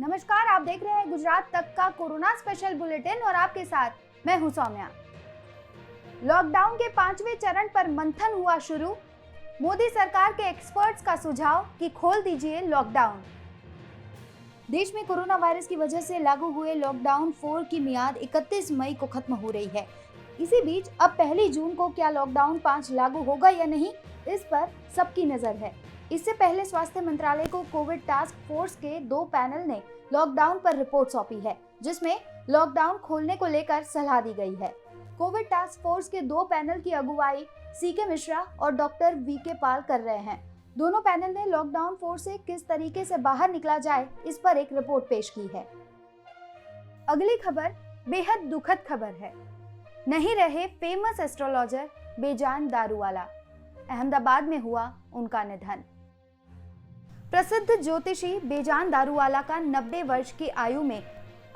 नमस्कार, आप देख रहे हैं गुजरात तक का कोरोना स्पेशल बुलेटिन और आपके साथ मैं हूं सौम्या। लॉकडाउन के 5वें चरण पर मंथन हुआ शुरू। मोदी सरकार के एक्सपर्ट्स का सुझाव कि खोल दीजिए लॉकडाउन। देश में कोरोना वायरस की वजह से लागू हुए लॉकडाउन 4 की मियाद 31 मई को खत्म हो रही है। इसी बीच अब 1 जून को क्या लॉकडाउन 5 लागू होगा या नहीं, इस पर सबकी नजर है। इससे पहले स्वास्थ्य मंत्रालय को कोविड टास्क फोर्स के 2 पैनल ने लॉकडाउन पर रिपोर्ट सौंपी है, जिसमें लॉकडाउन खोलने को लेकर सलाह दी गई है। कोविड टास्क फोर्स के 2 पैनल की अगुवाई सीके मिश्रा और डॉक्टर वीके पाल कर रहे हैं। दोनों पैनल ने लॉकडाउन 4 से किस तरीके से बाहर निकला जाए, इस पर एक रिपोर्ट पेश की है। अगली खबर बेहद दुखद खबर है। नहीं रहे फेमस एस्ट्रोलॉजर बेजान दारूवाला। अहमदाबाद में हुआ उनका निधन। प्रसिद्ध ज्योतिषी बेजान दारूवाला का 90 वर्ष की आयु में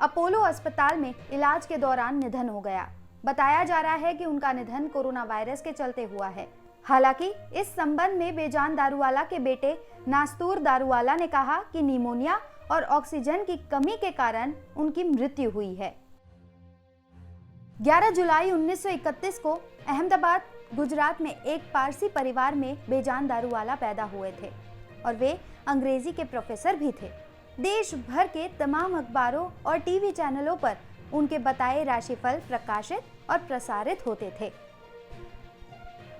अपोलो अस्पताल में इलाज के दौरान निधन हो गया। बताया जा रहा है कि उनका निधन कोरोना वायरस के चलते हुआ है। हालांकि इस संबंध में बेजान दारूवाला के बेटे नास्तूर दारूवाला ने कहा कि निमोनिया और ऑक्सीजन की कमी के कारण उनकी मृत्यु हुई है। 11 जुलाई 1931 को अहमदाबाद, गुजरात में एक पारसी परिवार में बेजान दारूवाला पैदा हुए थे और वे अंग्रेजी के प्रोफेसर भी थे। देश भर के तमाम अखबारों और टीवी चैनलों पर उनके बताए राशिफल प्रकाशित और प्रसारित होते थे।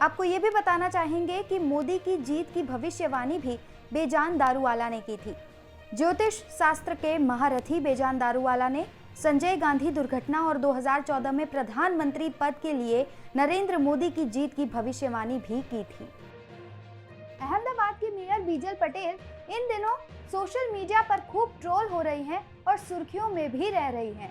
आपको ये भी बताना चाहेंगे कि मोदी की जीत की भविष्यवाणी भी बेजान दारूवाला ने की थी। ज्योतिष शास्त्र के महारथी बेजान दारूवाला ने संजय गांधी दुर्घटना और 2014 में प्रधानमंत्री पद के लिए नरेंद्र मोदी की जीत की भविष्यवाणी भी की थी। अहमदाबाद की मेयर बीजल पटेल इन दिनों सोशल मीडिया पर खूब ट्रोल हो रही हैं और सुर्खियों में भी रह रही हैं।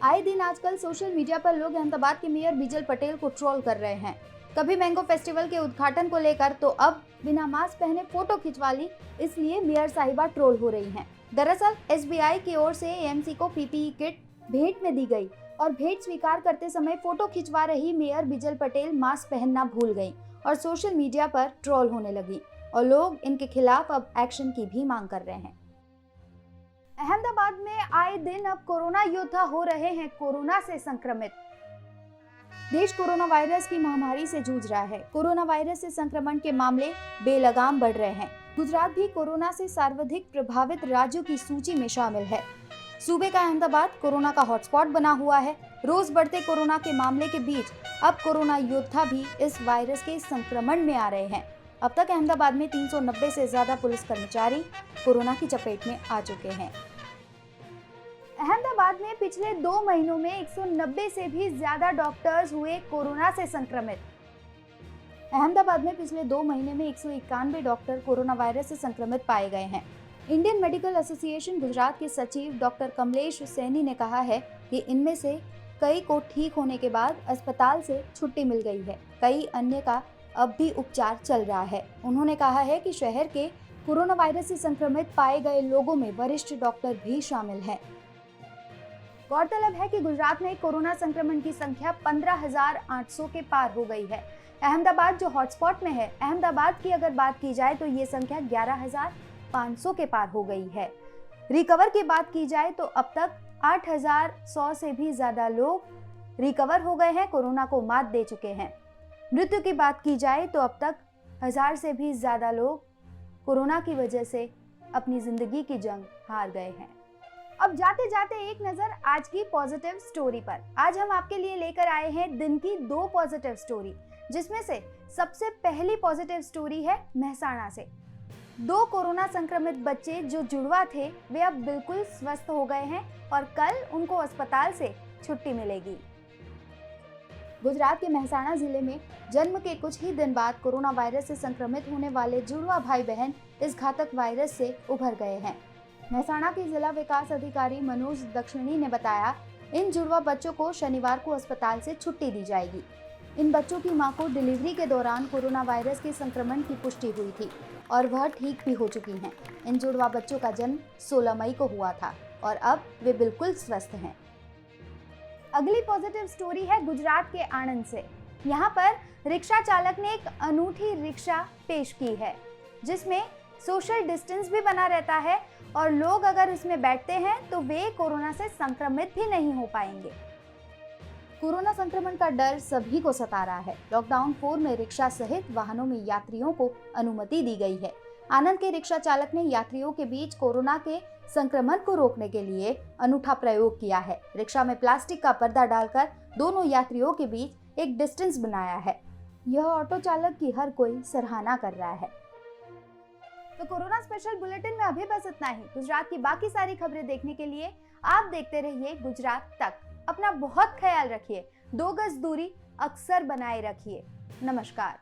आए दिन आजकल सोशल मीडिया पर लोग अहमदाबाद की मेयर बीजल पटेल को ट्रोल कर रहे हैं। कभी मैंगो फेस्टिवल के उद्घाटन को लेकर, तो अब बिना मास्क पहने फोटो खिंचवा ली, इसलिए मेयर साहिबा ट्रोल हो रही हैं। दरअसल एसबीआई की ओर से एएमसी को पीपीई किट भेंट में दी गई और भेंट स्वीकार करते समय फोटो खिंचवा रही मेयर बीजल पटेल मास्क पहनना भूल गई और सोशल मीडिया पर ट्रोल होने लगी और लोग इनके खिलाफ अब एक्शन की भी मांग कर रहे हैं। अहमदाबाद में आए दिन अब कोरोना योद्धा हो रहे हैं कोरोना से संक्रमित। देश कोरोना वायरस की महामारी से जूझ रहा है। कोरोना वायरस से संक्रमण के मामले बेलगाम बढ़ रहे हैं। गुजरात भी कोरोना से सर्वाधिक प्रभावित राज्यों की सूची में शामिल है। सूबे का अहमदाबाद कोरोना का हॉटस्पॉट बना हुआ है। रोज बढ़ते कोरोना के मामले के बीच अब कोरोना योद्धा भी इस वायरस के संक्रमण में आ रहे हैं। अब तक अहमदाबाद में 390 से ज्यादा पुलिस कर्मचारी कोरोना की चपेट में आ चुके हैं। अहमदाबाद में पिछले 2 महीनों में 190 से भी ज्यादा डॉक्टर्स हुए कोरोना से संक्रमित। अहमदाबाद में पिछले 2 महीने में 191 डॉक्टर कोरोना वायरस से संक्रमित पाए गए हैं। इंडियन मेडिकल एसोसिएशन गुजरात के सचिव डॉक्टर कमलेश सैनी ने कहा है कि इनमें से कई को ठीक होने के बाद अस्पताल से छुट्टी मिल गई है। कई अन्य का अब भी उपचार चल रहा है। उन्होंने कहा है कि शहर के कोरोना वायरस से संक्रमित पाए गए लोगों में वरिष्ठ डॉक्टर भी शामिल हैं। गौरतलब है कि गुजरात में कोरोना संक्रमण की संख्या 15,800 के पार हो गई है। अहमदाबाद जो हॉटस्पॉट में है, अहमदाबाद की अगर बात की जाए तो ये संख्या 11,500 के पार हो गई है। रिकवर की बात की जाए तो अब तक 8,100 से भी ज्यादा लोग रिकवर हो गए हैं, कोरोना को मात दे चुके हैं। मृत्यु की बात की जाए तो अब तक 1000 से भी ज्यादा लोग कोरोना की वजह से अपनी जिंदगी की जंग हार गए हैं। अब जाते जाते एक नजर आज की पॉजिटिव स्टोरी पर। आज हम आपके लिए लेकर आए हैं दिन की 2 पॉजिटिव स्टोरी, जिसमें से सबसे पहली पॉजिटिव स्टोरी है मेहसाणा से। 2 कोरोना संक्रमित बच्चे जो जुड़वा थे, वे अब बिल्कुल स्वस्थ हो गए हैं और कल उनको अस्पताल से छुट्टी मिलेगी। गुजरात के मेहसाणा जिले में जन्म के कुछ ही दिन बाद कोरोना वायरस से संक्रमित होने वाले जुड़वा भाई बहन इस घातक वायरस से उभर गए हैं। मेहसाणा के जिला विकास अधिकारी मनोज दक्षिणी ने बताया, इन जुड़वा बच्चों को शनिवार को अस्पताल से छुट्टी दी जाएगी। इन बच्चों की मां को डिलीवरी के दौरान कोरोना वायरस के संक्रमण की पुष्टि हुई थी और वह ठीक भी हो चुकी हैं। इन जुड़वा बच्चों का जन्म 16 मई को हुआ था और अब वे बिल्कुल स्वस्थ हैं। अगली पॉजिटिव स्टोरी है गुजरात के आणंद से। यहाँ पर रिक्शा चालक ने एक अनूठी रिक्शा पेश की है, जिसमें सोशल डिस्टेंस भी बना रहता है और लोग अगर इसमें बैठते हैं तो वे कोरोना से संक्रमित भी नहीं हो पाएंगे। कोरोना संक्रमण का डर सभी को सता रहा है। लॉकडाउन 4 में रिक्शा सहित वाहनों में यात्रियों को अनुमति दी गई है। आनंद के रिक्शा चालक ने यात्रियों के बीच कोरोना के संक्रमण को रोकने के लिए अनूठा प्रयोग किया है। रिक्शा में प्लास्टिक का पर्दा डालकर दोनों यात्रियों के बीच एक डिस्टेंस बनाया है। यह ऑटो चालक की हर कोई सराहना कर रहा है। तो कोरोना स्पेशल बुलेटिन में अभी बस इतना ही। गुजरात की बाकी सारी खबरें देखने के लिए आप देखते रहिए गुजरात तक। अपना बहुत ख्याल रखिए, 2 गज दूरी अक्सर बनाए रखिए। नमस्कार।